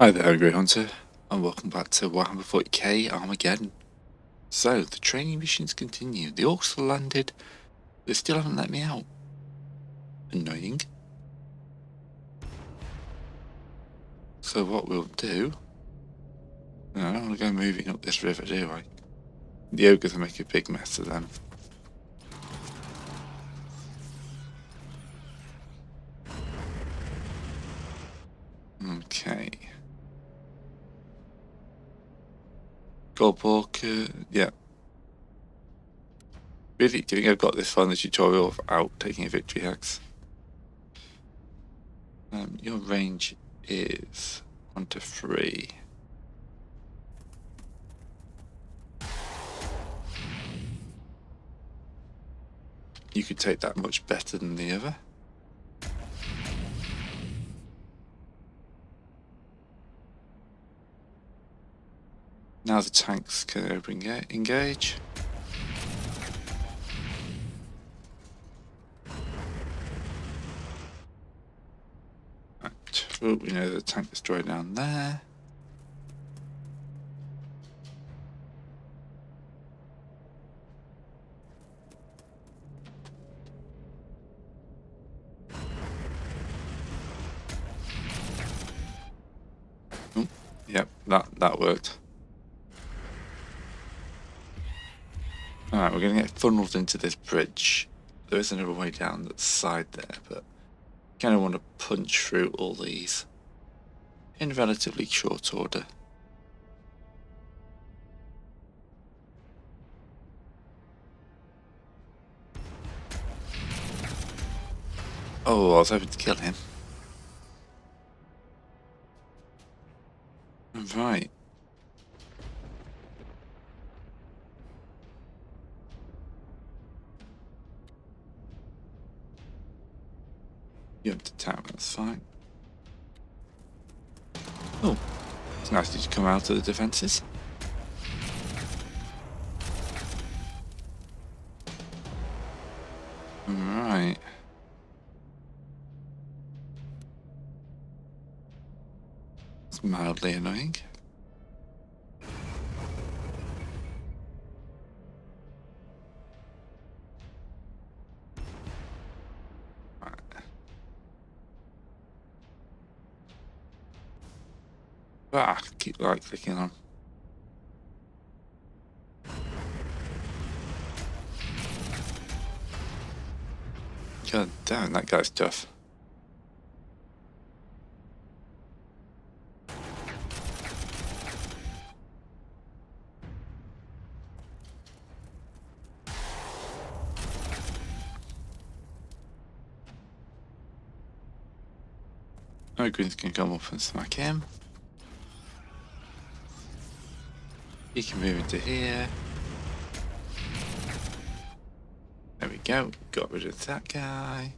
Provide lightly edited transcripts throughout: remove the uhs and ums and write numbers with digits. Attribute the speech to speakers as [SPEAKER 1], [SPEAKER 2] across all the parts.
[SPEAKER 1] Hi there, Angry Hunter, and welcome back to Warhammer 40k Armageddon. So, the training missions continue. The orcs have landed, they still haven't let me out. Annoying. So what we'll do... No, I don't want to go moving up this river, do I? The ogres will make a big mess of them. Okay. Goldpork, yeah. Really, do you think I've got this far in the tutorial without taking a victory axe? Your range is 1 to 3. You could take that much better than the other. Now the tanks can engage. Right. Oh, we know the tank destroyed down there. Oh, yep, that worked. Alright, we're going to get funneled into this bridge. There is another way down that side there, but kind of want to punch through all these in relatively short order. Oh, I was hoping to kill him. Right. You're up to town, that's fine. Oh, it's nice that you come out of the defences. Right. It's mildly annoying. Keep right clicking on. God damn, that guy's tough. No greens can come up and smack him. He can move into here. There we go. Got rid of that guy.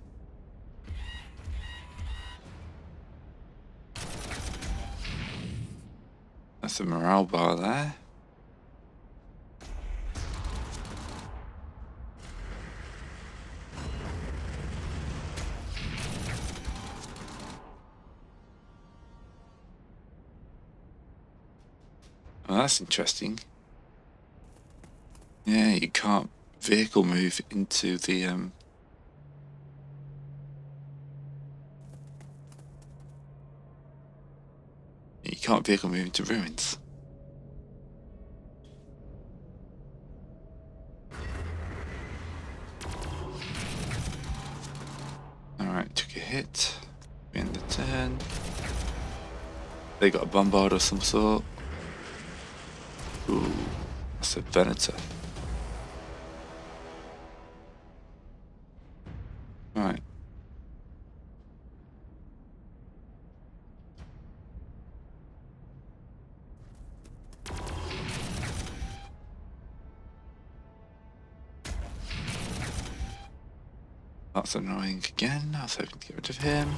[SPEAKER 1] That's a morale bar there. Well, that's interesting. Yeah, you can't vehicle move into the you can't vehicle move into ruins. Alright, took a hit. In the turn. They got a bombard of some sort. Ooh, that's a Venator. Right. That's annoying again. I was hoping to get rid of him.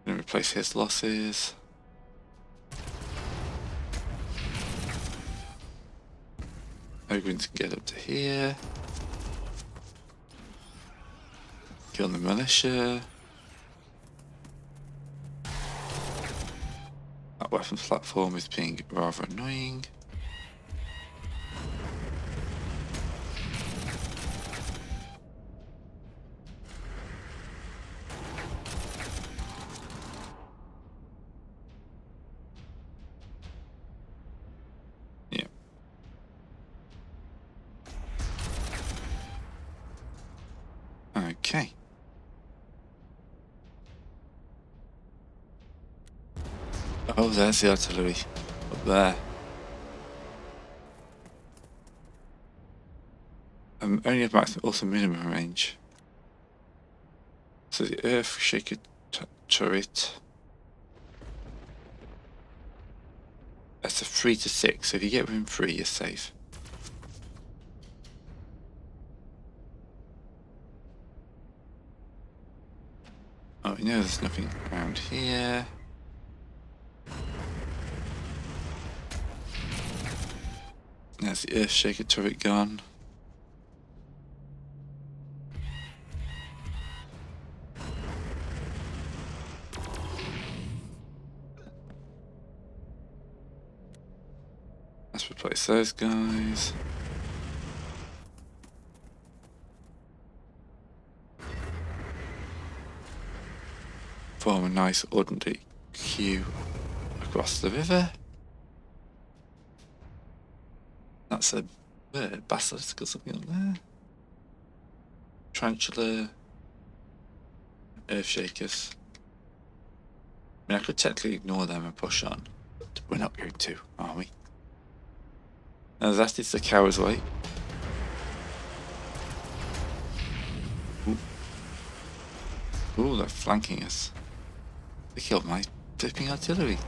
[SPEAKER 1] Gonna replace his losses. Ogrins can get up to here. Kill the militia. weapons platform is being rather annoying. Yeah. Okay. Oh, there's the artillery up there. Only have maximum, also minimum range. So the Earth Shaker turret. That's a 3 to 6. So if you get within 3, you're safe. Oh, we know there's nothing around here. There's the Earth Shaker turret gone. Let's replace those guys. Form a nice orderly queue across the river. That's a basilisk or something up there. Tarantula. Earthshakers. I mean, I could technically ignore them and push on, but we're not going to, are we? Now that is the coward's way. Ooh, they're flanking us. They killed my flipping artillery.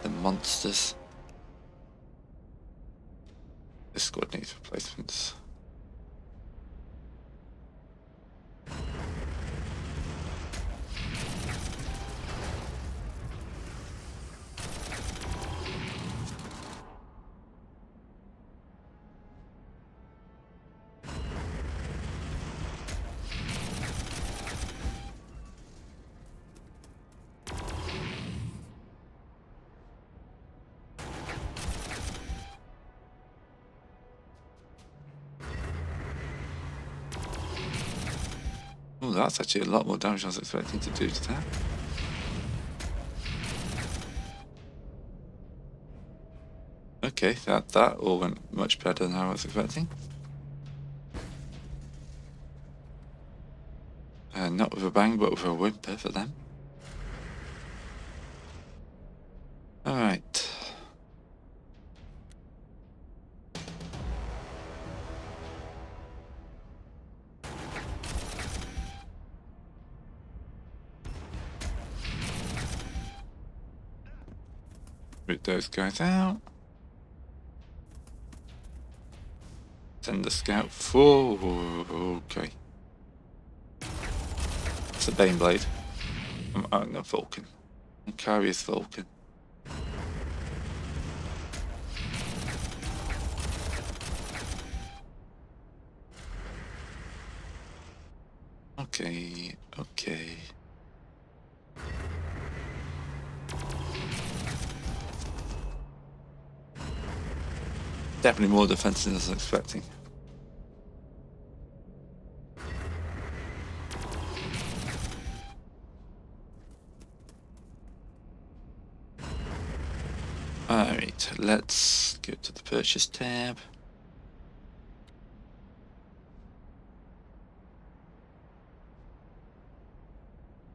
[SPEAKER 1] The monsters. This squad needs replacements. Oh, that's actually a lot more damage than I was expecting to do to that. Okay, that all went much better than I was expecting. Not with a bang, but with a whimper for them. Alright. Root those guys out. Send the scout forward. Okay. It's a Baneblade. No, Vulcan. Carrier's Vulcan. Okay, okay. Definitely more defensive than I was expecting. Alright, let's go to the purchase tab.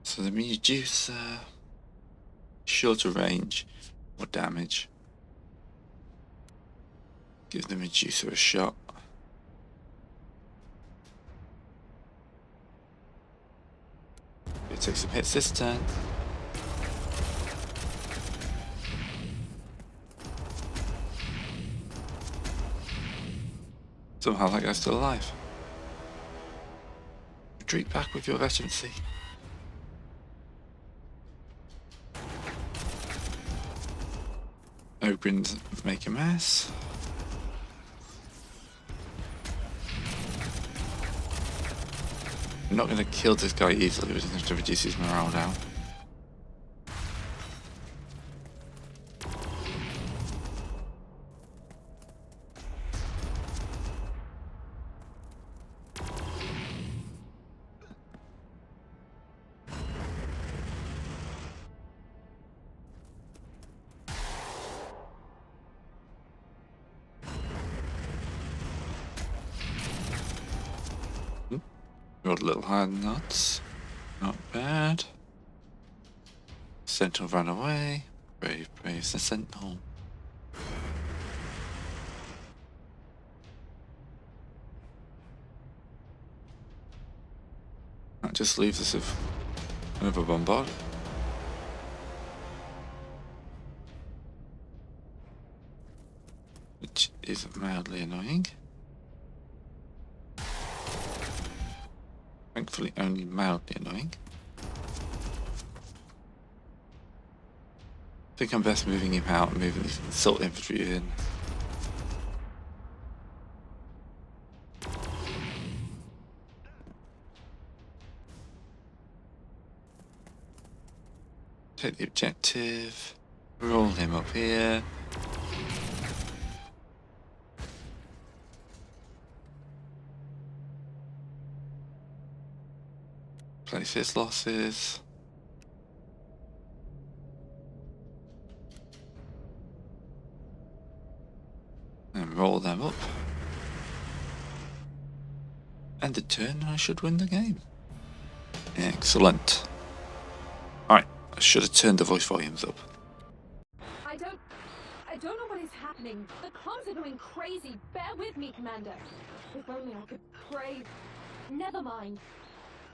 [SPEAKER 1] So the Medusa, shorter range, more damage. Give the Medusa a shot. It takes some hits this turn. Somehow that guy's still alive. Retreat back with your veterancy. Ogrins make a mess. I'm not going to kill this guy easily, we're just going to reduce his morale down. Rolled a little higher than odds. Not bad. Sentinel ran away. Brave, brave, the Sentinel. That just leaves us with another bombard. Which is mildly annoying. Thankfully only mildly annoying. I think I'm best moving him out and moving the assault infantry in. Take the objective. Roll him up here. Place his losses. And roll them up. End the turn, I should win the game. Excellent. Alright, I should have turned the voice volumes up.
[SPEAKER 2] I don't know what is happening. The comms are going crazy. Bear with me, Commander. If only I could pray. Never mind.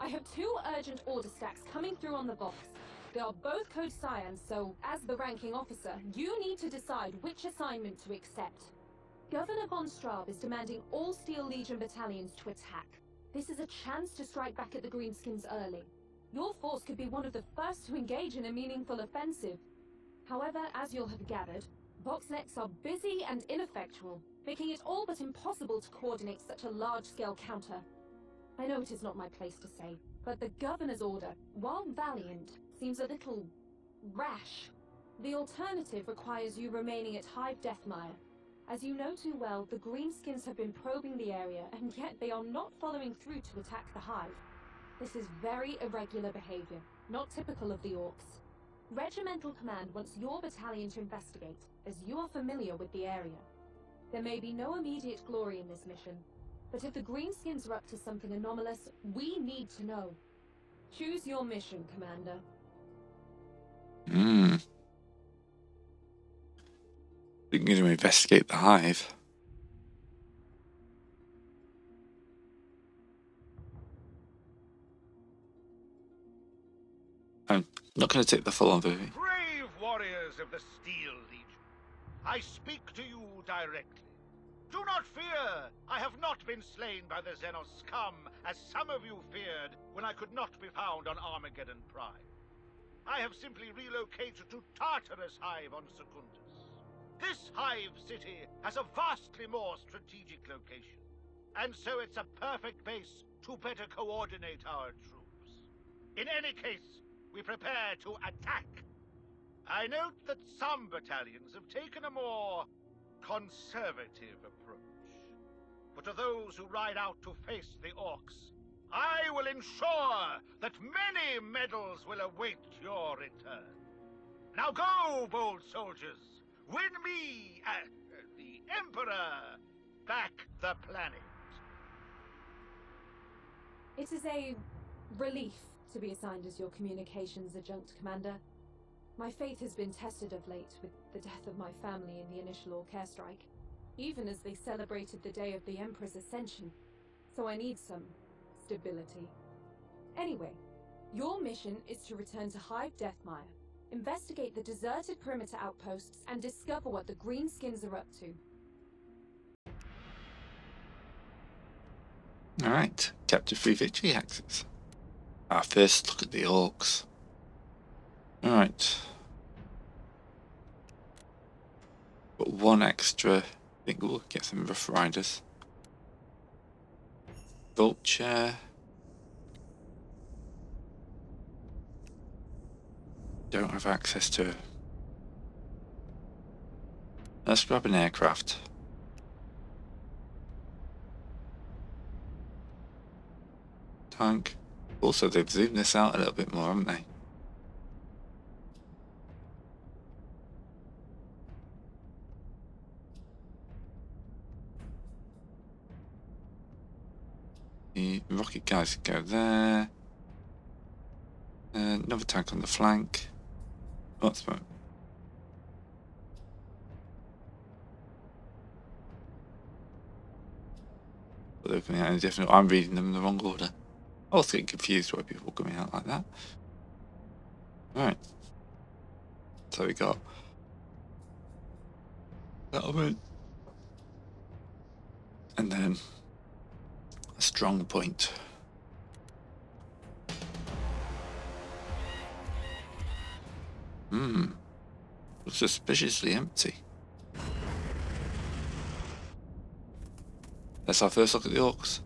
[SPEAKER 2] I have 2 urgent order stacks coming through on the box. They are both code cyans, so as the ranking officer, you need to decide which assignment to accept. Governor von Straub is demanding all Steel Legion battalions to attack. This is a chance to strike back at the Greenskins early. Your force could be one of the first to engage in a meaningful offensive. However, as you'll have gathered, Voxnets are busy and ineffectual, making it all but impossible to coordinate such a large-scale counter. I know it is not my place to say, but the Governor's order, while valiant, seems a little rash. The alternative requires you remaining at Hive Deathmire. As you know too well, the Greenskins have been probing the area, and yet they are not following through to attack the Hive. This is very irregular behavior, not typical of the Orks. Regimental Command wants your battalion to investigate, as you are familiar with the area. There may be no immediate glory in this mission, but if the Greenskins are up to something anomalous, we need to know. Choose your mission, Commander.
[SPEAKER 1] We're going to investigate the Hive. I'm not going to take the full-on view.
[SPEAKER 3] Brave warriors of the Steel Legion, I speak to you directly. Do not fear! I have not been slain by the Xenos scum, as some of you feared when I could not be found on Armageddon Prime. I have simply relocated to Tartarus Hive on Secundus. This Hive city has a vastly more strategic location, and so it's a perfect base to better coordinate our troops. In any case, we prepare to attack. I note that some battalions have taken a more conservative approach. But to those who ride out to face the Orks, I will ensure that many medals will await your return. Now go, bold soldiers! Win me, the Emperor, back the planet.
[SPEAKER 2] It is a relief to be assigned as your communications adjunct, Commander. My faith has been tested of late with the death of my family in the initial Ork airstrike, even as they celebrated the day of the Emperor's ascension, so I need some stability. Anyway, your mission is to return to Hive Deathmire, investigate the deserted perimeter outposts, and discover what the Greenskins are up to.
[SPEAKER 1] Alright, Chapter 3 Victory Axes. Our first look at the Orks. Alright. Got one extra. I think we'll get some Rough Riders. Vulture. Don't have access to. Let's grab an aircraft. Tank. Also, they've zoomed this out a little bit more, haven't they? The rocket guys can go there. Another tank on the flank. What's that? But they're coming out in different. I'm reading them in the wrong order. I was getting confused why people were coming out like that. Right. So we got settlement, and then a strong point. Suspiciously empty. Let's have first look at the orcs.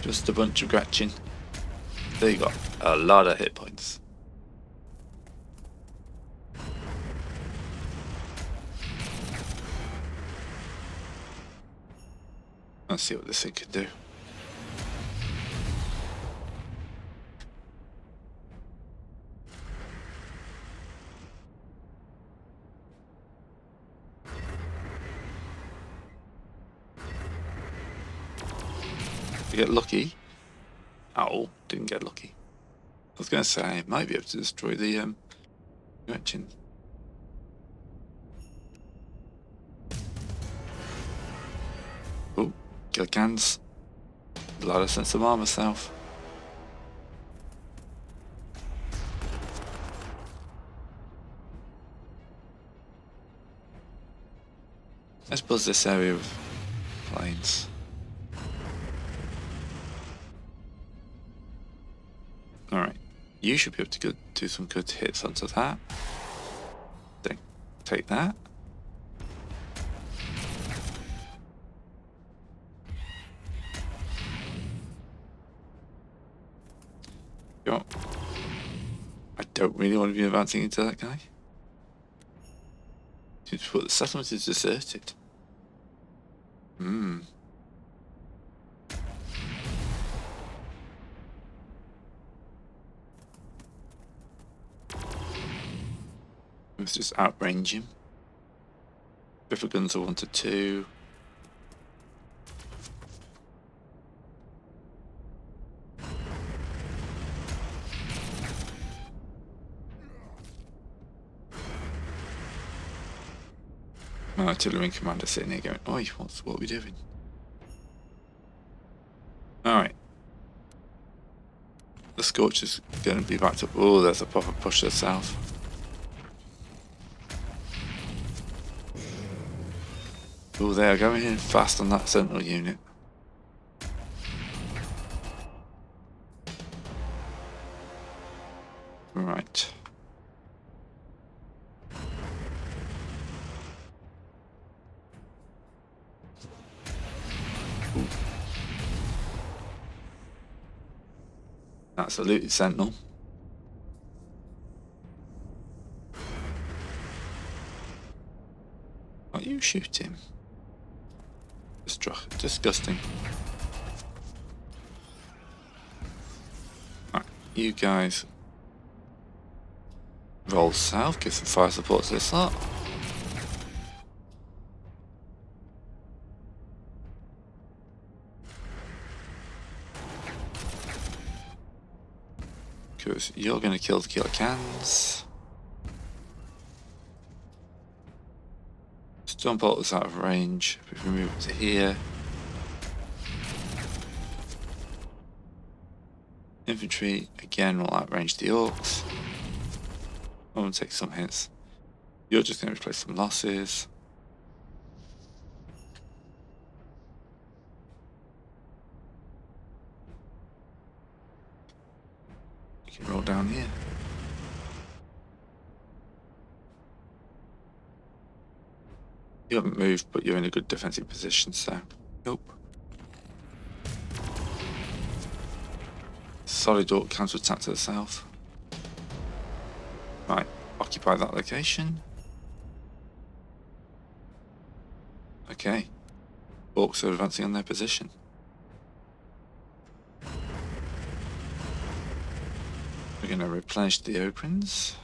[SPEAKER 1] Just a bunch of Gretchen. There you got a lot of hit points. Let's see what this thing can do. You get lucky. Oh, didn't get lucky. I was going to say I might be able to destroy the Gretchen. Oh, kill cans. A lot of sense of armor self. Let's buzz this area of planes. Alright, you should be able to do some good hits onto that. Then take that. Go. I don't really want to be advancing into that guy. But the settlement is deserted. Let's just outrange him. Rifle guns are 1 to 2. My artillery commander sitting here going, "Oi, what are we doing?" Alright. The Scorch is going to be backed up. Oh, there's a proper push to the south. Oh, they are going in fast on that Sentinel unit. Right. Ooh. That's a looted Sentinel. Why you shoot him? Disgusting. Right, you guys roll south, give some fire support to this lot. Because you're going to kill the killer cans. Storm bolt is out of range. If we move it to here. Infantry again will outrange the orcs. I'm going to take some hits. You're just going to replace some losses. You can roll down here. You haven't moved, but you're in a good defensive position, so nope. Solid orc counter-attack to the south. Right, occupy that location. Okay. Orcs are advancing on their position. We're going to replenish the openings.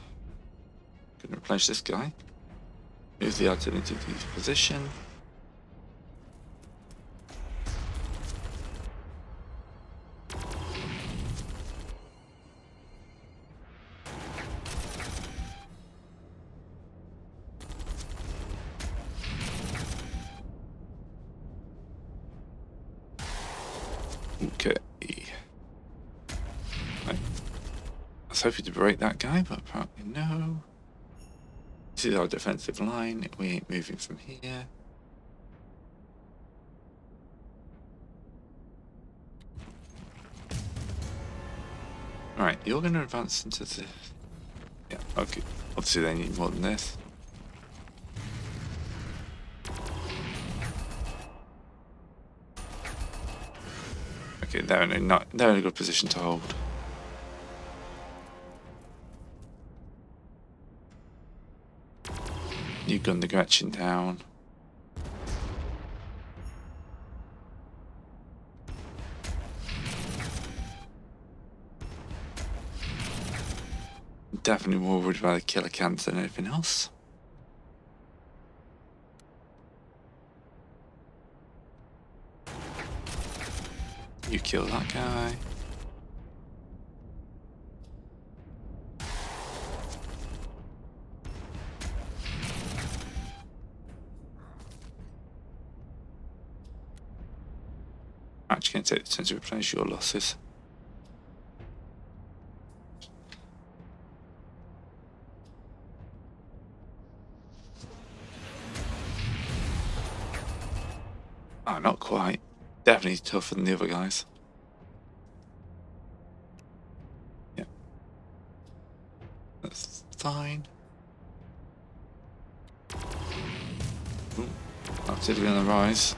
[SPEAKER 1] Going to replenish this guy. Move the artillery to the position. was hoping to break that guy, but apparently no. This is our defensive line. We ain't moving from here. Right, you're going to advance into the... Yeah, okay. Obviously they need more than this. Okay, they're in a good position to hold. You gun the Gretchen down. Definitely more worried about the killer cans than anything else. You kill that guy. Actually, going to take the turn to replenish your losses. Oh, not quite. Definitely tougher than the other guys. Yeah. That's fine. Ooh, artillery on the rise.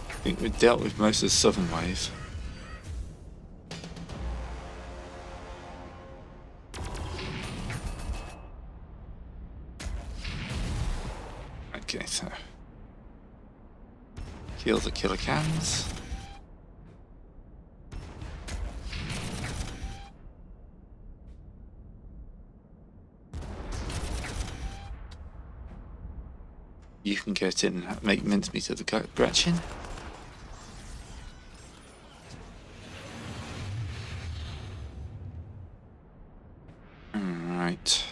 [SPEAKER 1] I think we've dealt with most of the southern wave. Okay, so kill the killer cans. You can get in and make mincemeat of the Gretchen. Alright.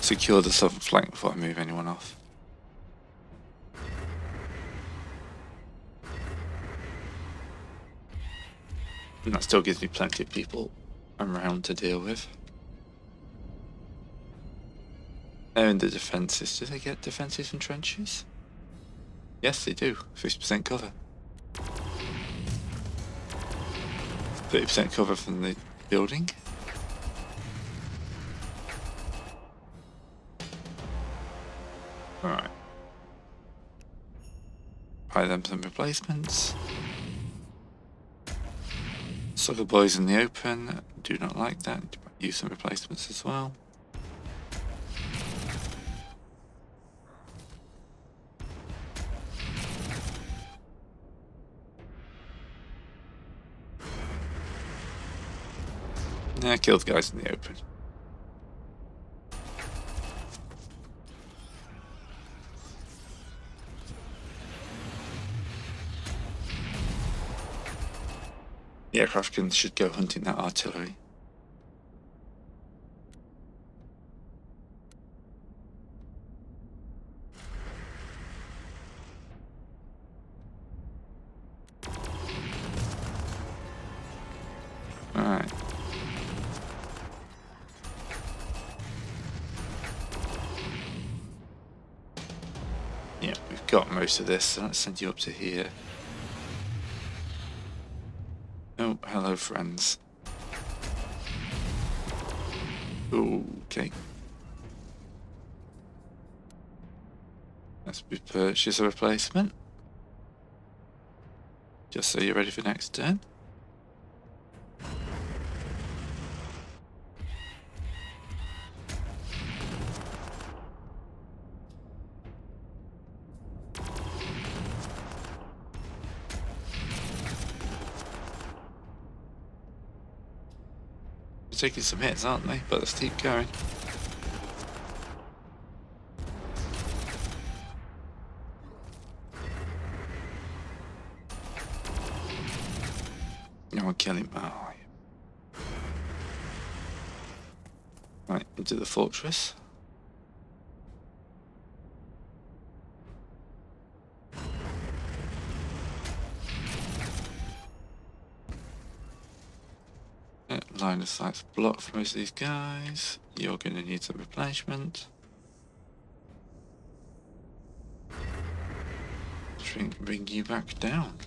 [SPEAKER 1] Secure the southern flank before I move anyone off. And that still gives me plenty of people around to deal with. They're in the defences. Do they get defences from trenches? Yes, they do. 50% cover. 30% cover from the building. Alright. Buy them some replacements. Sucker boys in the open. Do not like that. Use some replacements as well. Yeah, kill the guys in the open. The aircraft should go hunting that artillery. Alright. Yeah, we've got most of this, so let's send you up to here. Oh, hello friends. Okay. Let's purchase a replacement. Just so you're ready for next turn. They're taking some hits, aren't they? But let's keep going. Go and kill him. Oh, yeah. Right, into the fortress. Yeah, line of sight's blocked for most of these guys. You're going to need some replenishment. Bring you back down.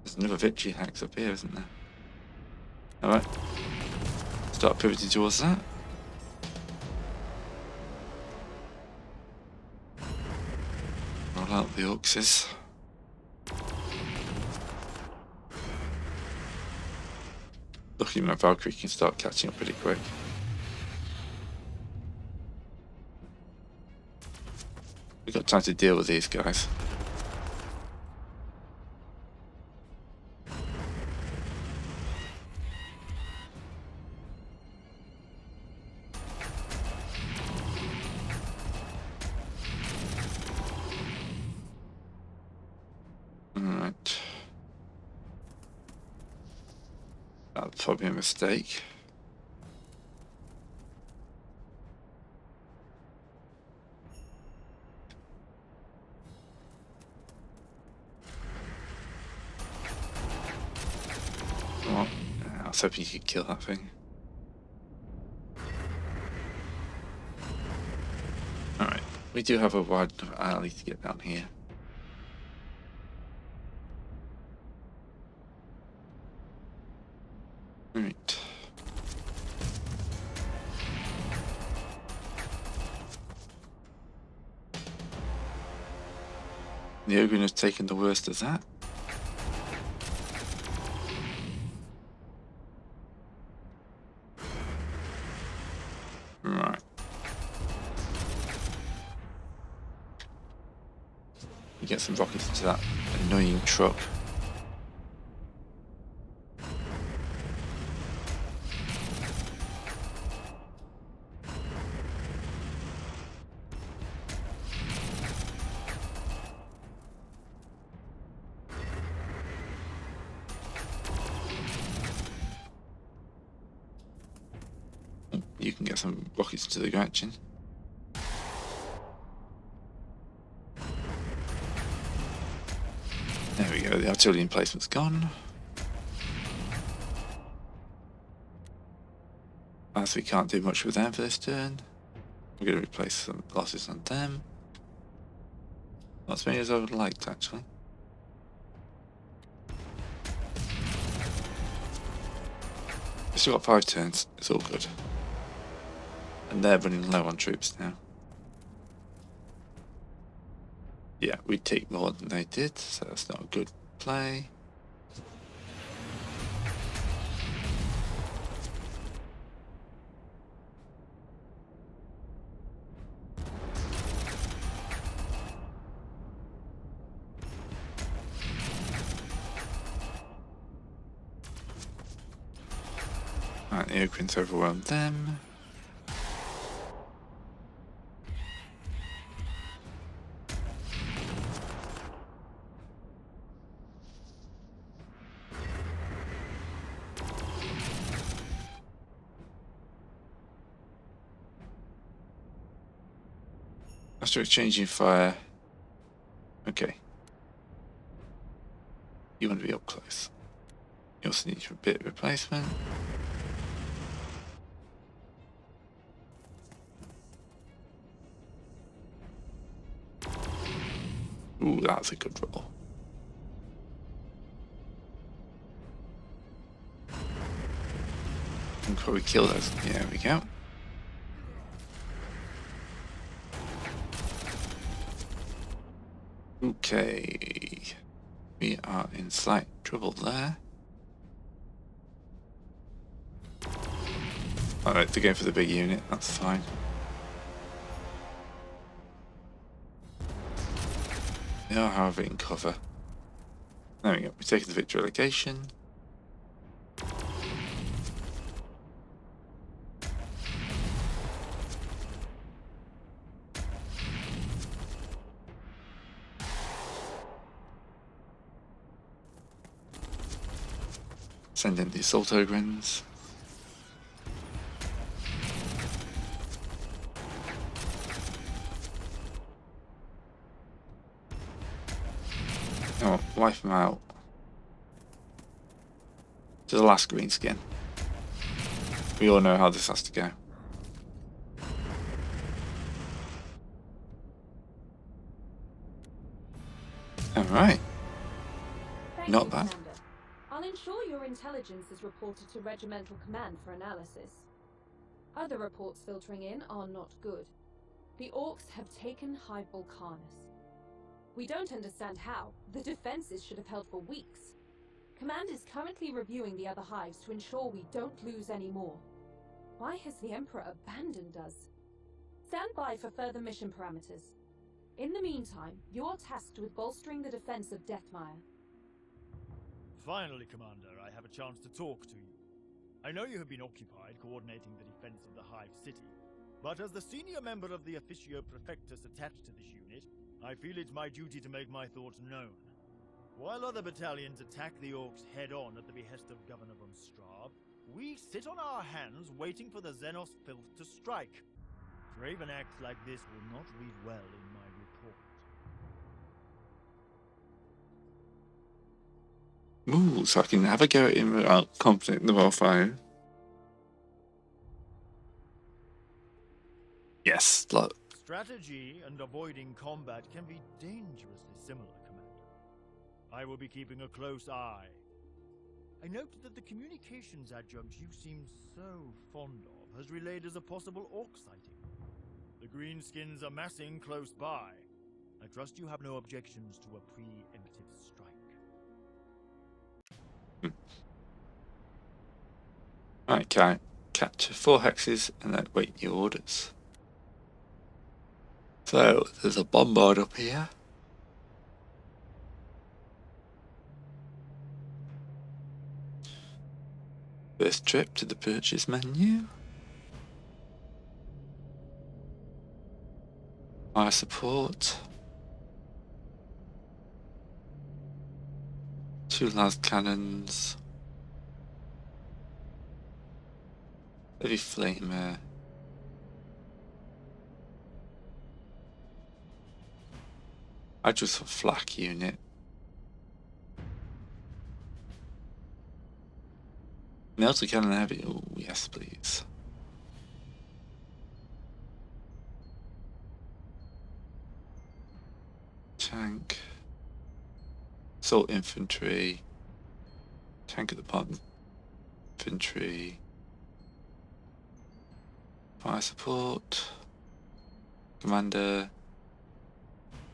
[SPEAKER 1] There's another victory hacks up here, isn't there? Alright. Start pivoting towards that. Roll out the ORKS. Luckily my Valkyrie can start catching up pretty quick. We've got time to deal with these guys. Alright. That's probably a mistake. Well, I was hoping you could kill that thing. Alright, we do have a wide enough alley to get down here. Right. The Ogre has taken the worst of that. Right. You get some rockets into that annoying truck. You can get some rockets into the Gretchen. There we go, the artillery emplacement's gone. As we can't do much with them for this turn, we're going to replace some losses on them. Not as many as I would have liked, actually. We've still got 5 turns, it's all good. And they're running low on troops now. Yeah, we take more than they did, so that's not a good play. Right, the Ogrins overwhelmed them. After exchanging fire. Okay. You want to be up close. You also need a bit of replacement. Ooh, that's a good roll. Can probably kill those. Yeah, there we go. Okay. We are in slight trouble there. Alright, they're going for the big unit, that's fine. They are, however, in cover. There we go, we've taken the victory allocation. Send in the assault ogrins. Oh, wipe them out. To the last green skin. We all know how this has to go. Alright.
[SPEAKER 2] Thank
[SPEAKER 1] Not
[SPEAKER 2] you,
[SPEAKER 1] bad.
[SPEAKER 2] Commander. I'll ensure your intelligence is reported to Regimental Command for analysis. Other reports filtering in are not good. The Orks have taken Hive Volcanus. We don't understand how. The defenses should have held for weeks. Command is currently reviewing the other hives to ensure we don't lose any more. Why has the Emperor abandoned us? Stand by for further mission parameters. In the meantime, you are tasked with bolstering the defense of Deathmire.
[SPEAKER 4] Finally, Commander, I have a chance to talk to you. I know you have been occupied coordinating the defense of the Hive City, but as the senior member of the Officio Prefectus attached to this unit, I feel it's my duty to make my thoughts known. While other battalions attack the Orks head-on at the behest of Governor von Straub, we sit on our hands waiting for the Xenos filth to strike. Craven acts like this will not read well in my report.
[SPEAKER 1] Ooh, so I can have a go at him without conflict in the warfare. Yes, look.
[SPEAKER 4] Strategy and avoiding combat can be dangerously similar, Commander. I will be keeping a close eye. I note that the communications adjunct you seem so fond of has relayed as a possible Ork sighting. The Greenskins are massing close by. I trust you have no objections to a preemptive strike.
[SPEAKER 1] Right, okay. Capture 4 hexes and then wait your orders. So, there's a bombard up here. First trip to the purchase menu. Fire support. 2 las cannons. Heavy flamer. I just a flak unit. Melter cannon heavy. Oh yes, please. Tank. Assault infantry. Tank at the bottom. Infantry. Fire support. Commander.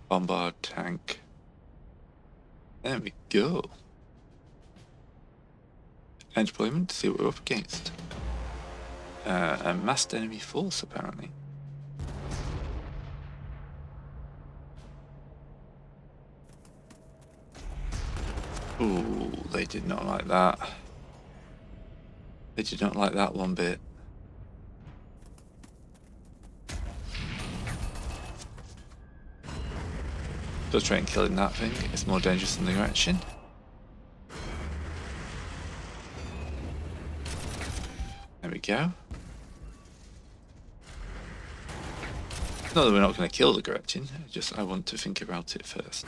[SPEAKER 1] Bombard tank. There we go. And deployment to see what we're up against. A massed enemy force apparently. Ooh, they did not like that. They did not like that one bit. Still trying killing that thing. It's more dangerous than the Gretchen. There we go. Not that we're not going to kill the Gretchen, just I want to think about it first.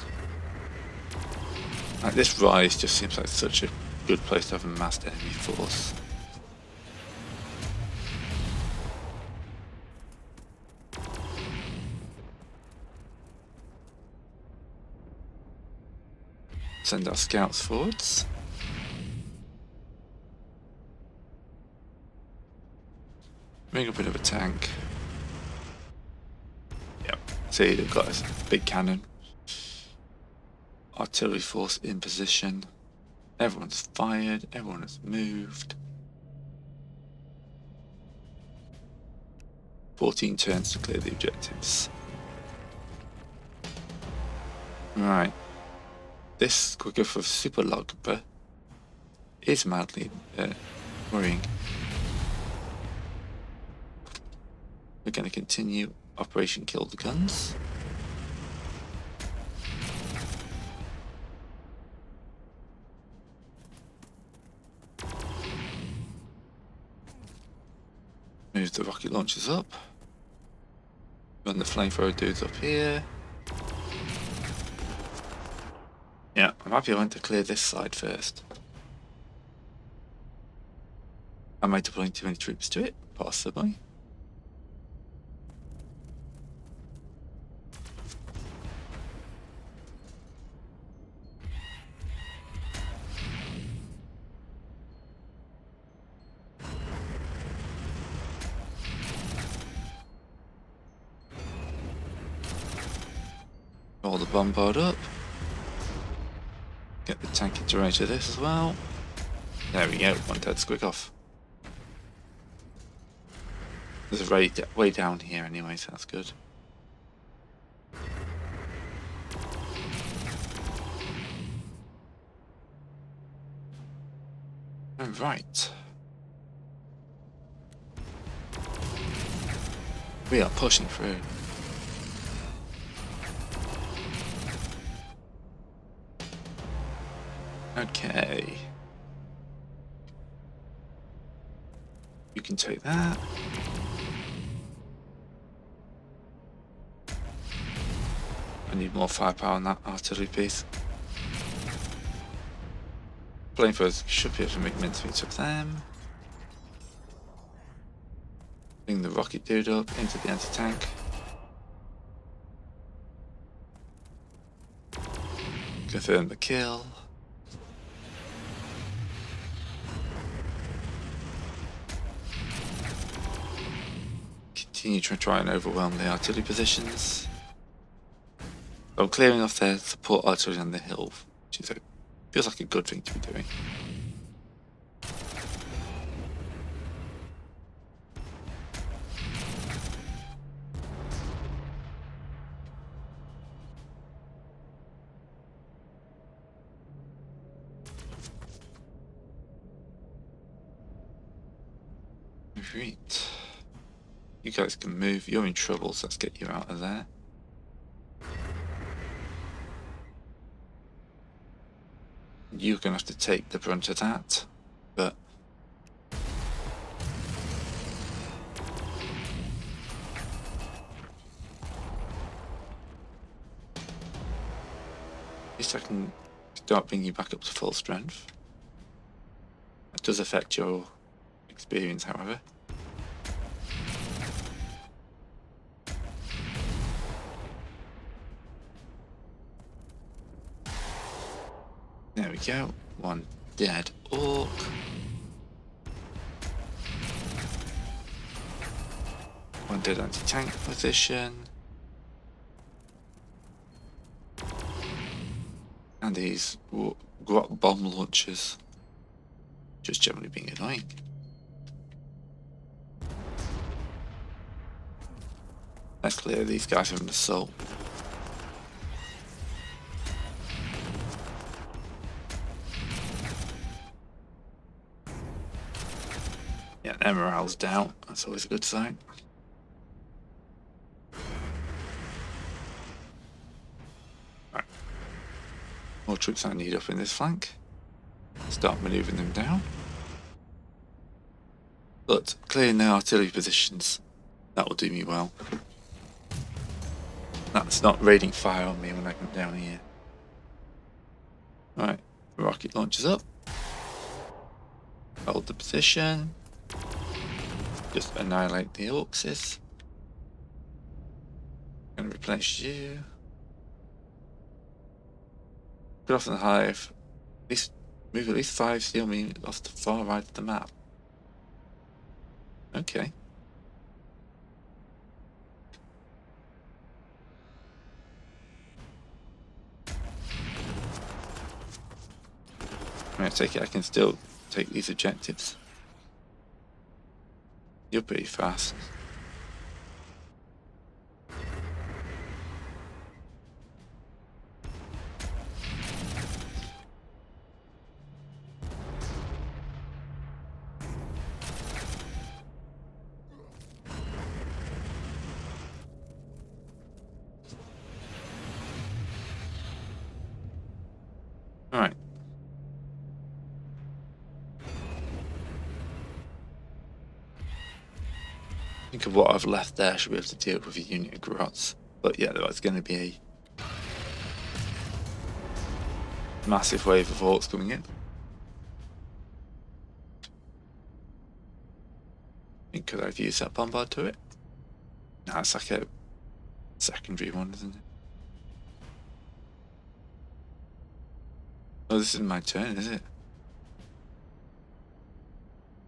[SPEAKER 1] Like, this rise just seems like such a good place to have a massed enemy force. Send our scouts forwards. Bring up another tank. Yep. See, they've got a big cannon. Artillery force in position. Everyone's fired. Everyone has moved. 14 turns to clear the objectives. Right. This quicker for super logger is mildly worrying. We're going to continue Operation Kill the Guns. launchers up. Run the flamethrower dudes up here. Yeah, I'm happy I went to clear this side first. Am I deploying too many troops to it? Possibly. Roll the bombard up. Get the tank into range of this as well. There we go, one dead squig off. There's a raid way down here anyway, so that's good. Right. We are pushing through. Okay. You can take that. I need more firepower on that artillery piece. Flamethrowers should be able to make mincemeat of them. Bring the rocket dude up into the anti-tank. Confirm the kill. Continue to try and overwhelm the artillery positions. I'm clearing off their support artillery on the hill, which is feels like a good thing to be doing. Right. You guys can move. You're in trouble, so let's get you out of there. You're going to have to take the brunt of that, but at least I can start bringing you back up to full strength. That does affect your experience, however. There we go. One dead orc. One dead anti-tank position. And these grot bomb launchers. Just generally being annoying. Let's clear these guys from the assault. Yeah, their morale's down. That's always a good sign. Right. More troops I need up in this flank. Start manoeuvring them down. But clearing their artillery positions, that will do me well. That's not raiding fire on me when I come down here. Right, rocket launches up. Hold the position. Just annihilate the ORKS. Gonna replenish you. Get off in the hive. At least move at least 5 steel mean off the far right of the map. Okay. I take it I can still take these objectives. You're pretty fast. All right. Think of what I've left there. Should be able to deal with a unit of grots. But yeah, there's going to be a massive wave of orcs coming in. Could I have used that bombard turret? No, it's like a secondary one, isn't it? Oh, this isn't my turn, is it?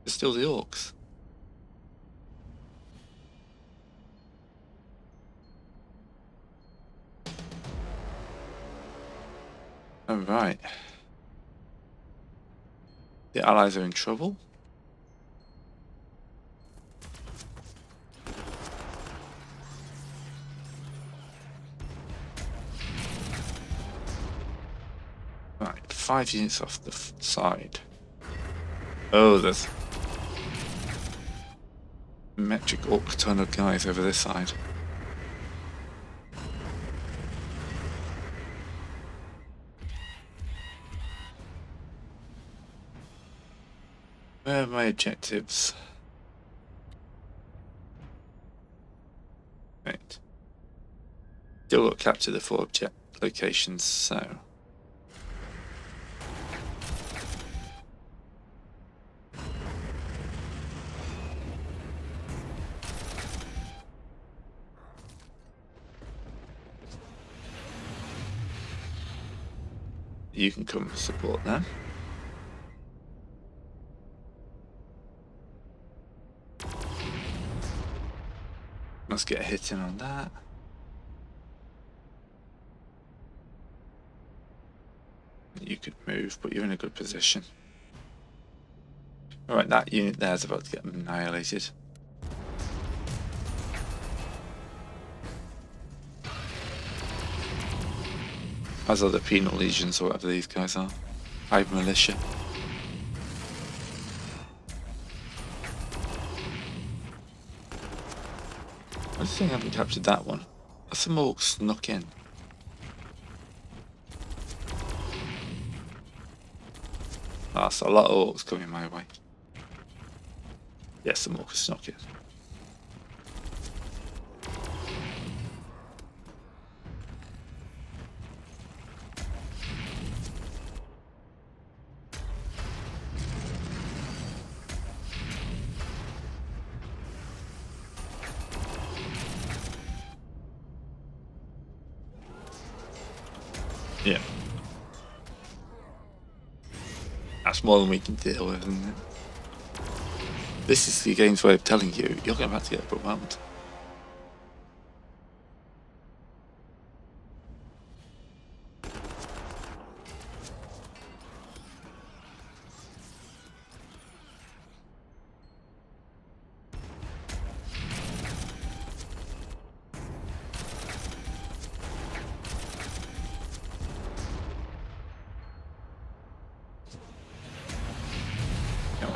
[SPEAKER 1] It's still the orcs. Alright. The allies are in trouble. Right, 5 units off the side. Oh, there's metric orc ton of guys over this side. Where are my objectives? Right. Still got to capture the 4 object locations, so. You can come support them. Let's get a hit in on that. You could move, but you're in a good position. Alright, that unit there is about to get annihilated. As are the penal legions, or whatever these guys are. Hive militia. I just think I haven't captured that one. Some orcs snuck in. That's a lot of orcs coming my way. Yes, some orcs snuck in. Yeah. That's more than we can deal with, isn't it? This is the game's way of telling you, you're about to get overwhelmed.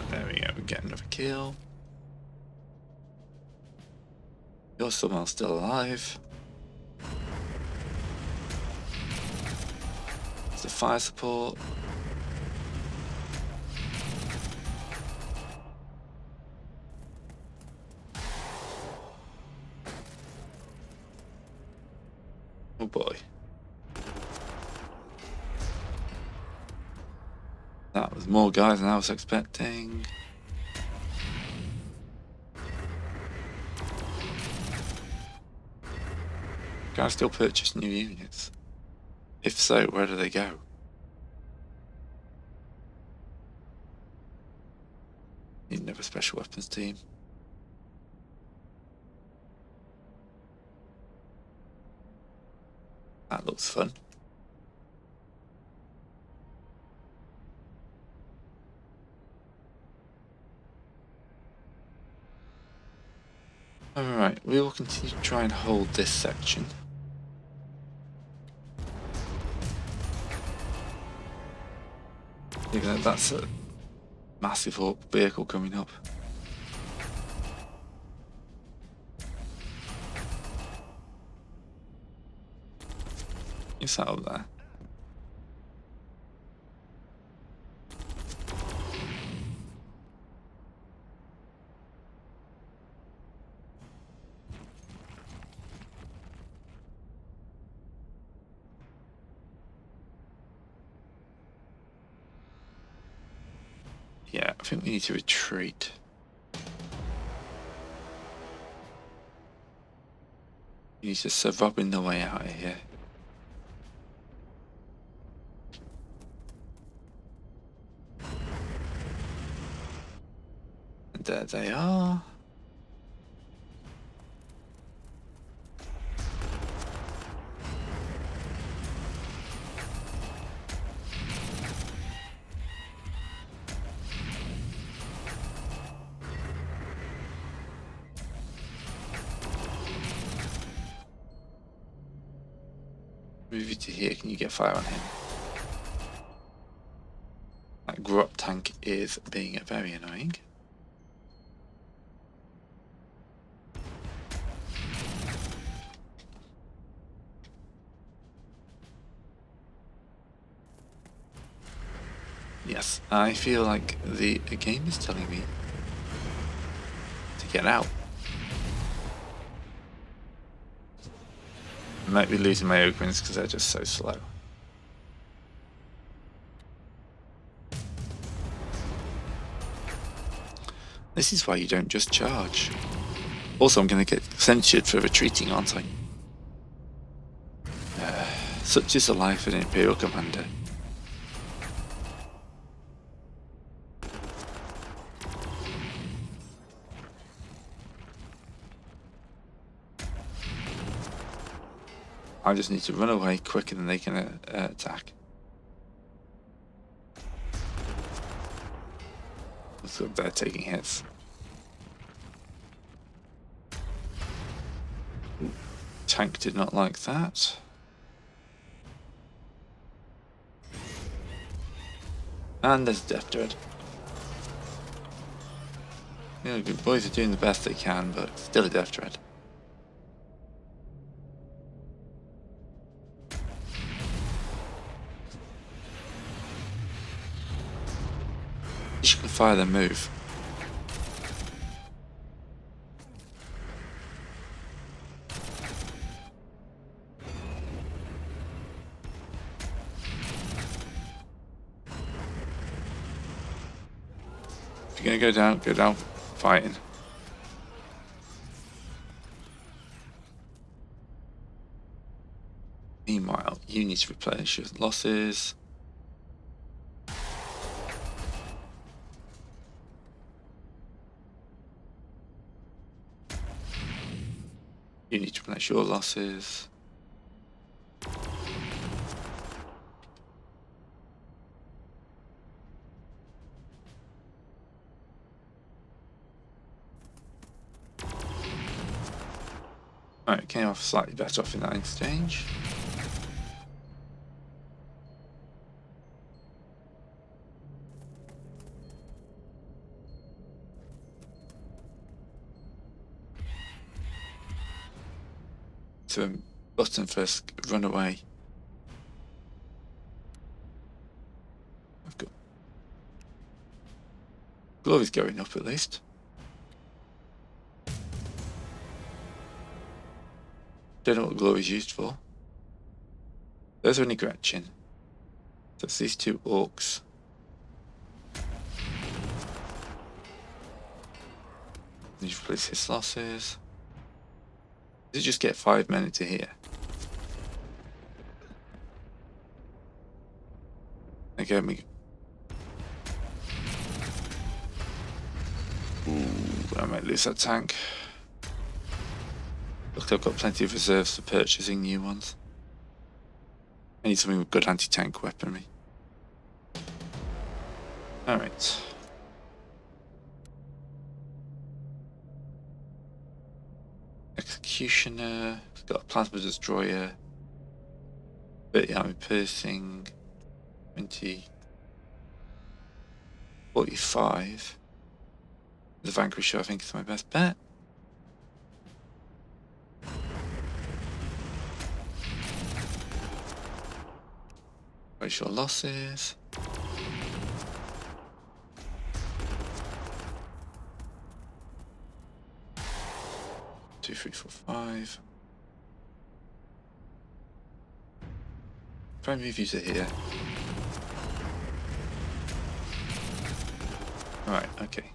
[SPEAKER 1] There we go, we get another kill. You're somehow still alive. It's the fire support. Oh boy. That was more guys than I was expecting. Can I still purchase new units? If so, where do they go? Need another special weapons team. That looks fun. Alright, we will continue to try and hold this section. Even though that's a massive vehicle coming up. Is that up there? Yeah, I think we need to retreat. You need to start robbing the way out of here. And there they are. Move you to here, can you get fire on him? That grot tank is being very annoying. Yes, I feel like the game is telling me to get out. I might be losing my openings because they're just so slow. This is why you don't just charge. Also, I'm going to get censured for retreating, aren't I? Such is the life of an Imperial Commander. I just need to run away quicker than they can attack. So they're taking hits. Tank did not like that. And there's Death Dread. You know, good boys are doing the best they can, but still a Death Dread. You can fire their move. If you're gonna go down fighting. Meanwhile, you need to replenish your losses. You need to replenish your losses. Alright, came off slightly better off in that exchange. So button first, run away. I've got glory's going up at least. Don't know what glory's used for. Those are only Gretchen. So it's these two orcs. You replace his losses. Does it just get 5 men into here? Again, we. Ooh, I might lose that tank. Look, I've got plenty of reserves for purchasing new ones. I need something with good anti-tank weaponry. Alright. Executioner, he's got a plasma destroyer, 30 army piercing, 20, 45. The Vanquisher I think is my best bet. Raise your losses. 2, 3, 4, 5. Try and move you to here. Right, okay.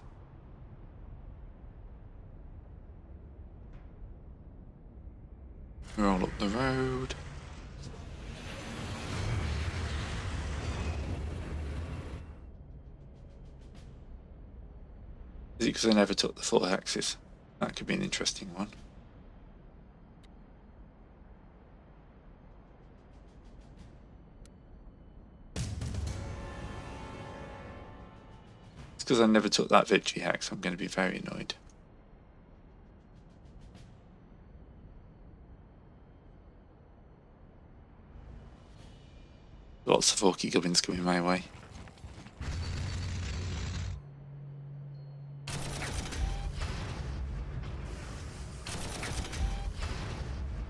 [SPEAKER 1] Roll up the road. Is it because I never took the 4 axis? That could be an interesting one. It's because I never took that victory hack, so I'm going to be very annoyed. Lots of orky gubbins coming my way.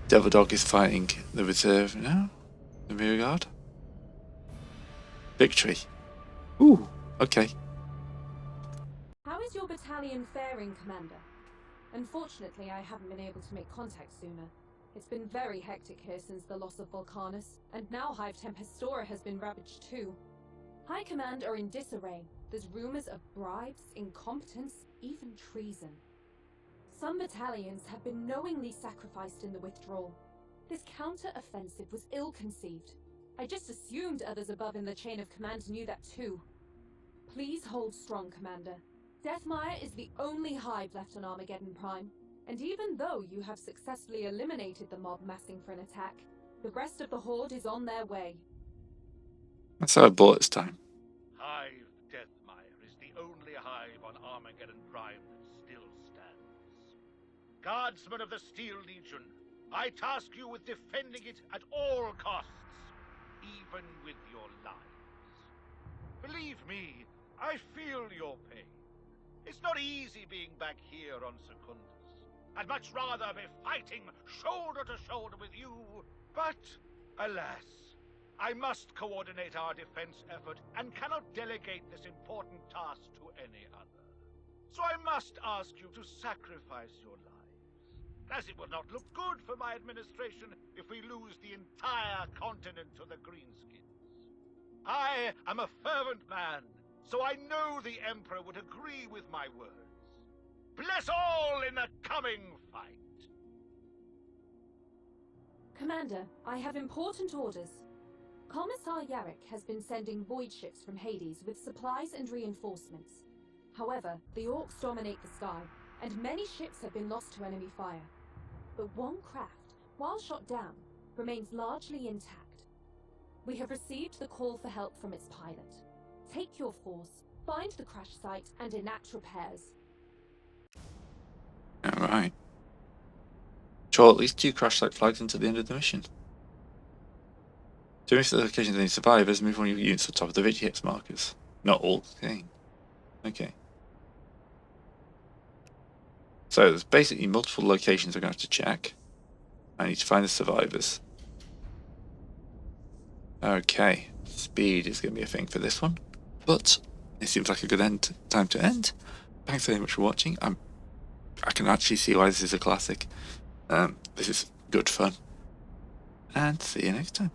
[SPEAKER 1] Devil Dog is fighting the reserve now. The rear guard. Victory. Ooh, okay.
[SPEAKER 2] How is your battalion faring, Commander? Unfortunately, I haven't been able to make contact sooner. It's been very hectic here since the loss of Vulcanus, and now Hive Tempestora has been ravaged too. High Command are in disarray. There's rumors of bribes, incompetence, even treason. Some battalions have been knowingly sacrificed in the withdrawal. This counter-offensive was ill-conceived. I just assumed others above in the chain of command knew that too. Please hold strong, Commander. Deathmire is the only hive left on Armageddon Prime, and even though you have successfully eliminated the mob massing for an attack, the rest of the Horde is on their way.
[SPEAKER 1] That's how I bought this time.
[SPEAKER 3] Hive Deathmire is the only hive on Armageddon Prime that still stands. Guardsmen of the Steel Legion, I task you with defending it at all costs, even with your lives. Believe me, I feel your pain. It's not easy being back here on Secundus. I'd much rather be fighting shoulder to shoulder with you, but alas, I must coordinate our defense effort and cannot delegate this important task to any other. So I must ask you to sacrifice your lives, as it will not look good for my administration if we lose the entire continent to the Greenskins. I am a fervent man, so I know the Emperor would agree with my words. Bless all in the coming fight!
[SPEAKER 2] Commander, I have important orders. Commissar Yarrick has been sending void ships from Hades with supplies and reinforcements. However, the Orks dominate the sky, and many ships have been lost to enemy fire. But one craft, while shot down, remains largely intact. We have received the call for help from its pilot. Take your force, find the crash site, and enact repairs.
[SPEAKER 1] Alright. Draw at least 2 crash site flags until the end of the mission. To miss the locations of any survivors, move one of your units to the top of the victory X markers. Not all again. Okay. So there's basically multiple locations I'm going to have to check. I need to find the survivors. Okay. Speed is going to be a thing for this one. But it seems like a good time to end. Thanks very much for watching. I can actually see why this is a classic. This is good fun. And see you next time.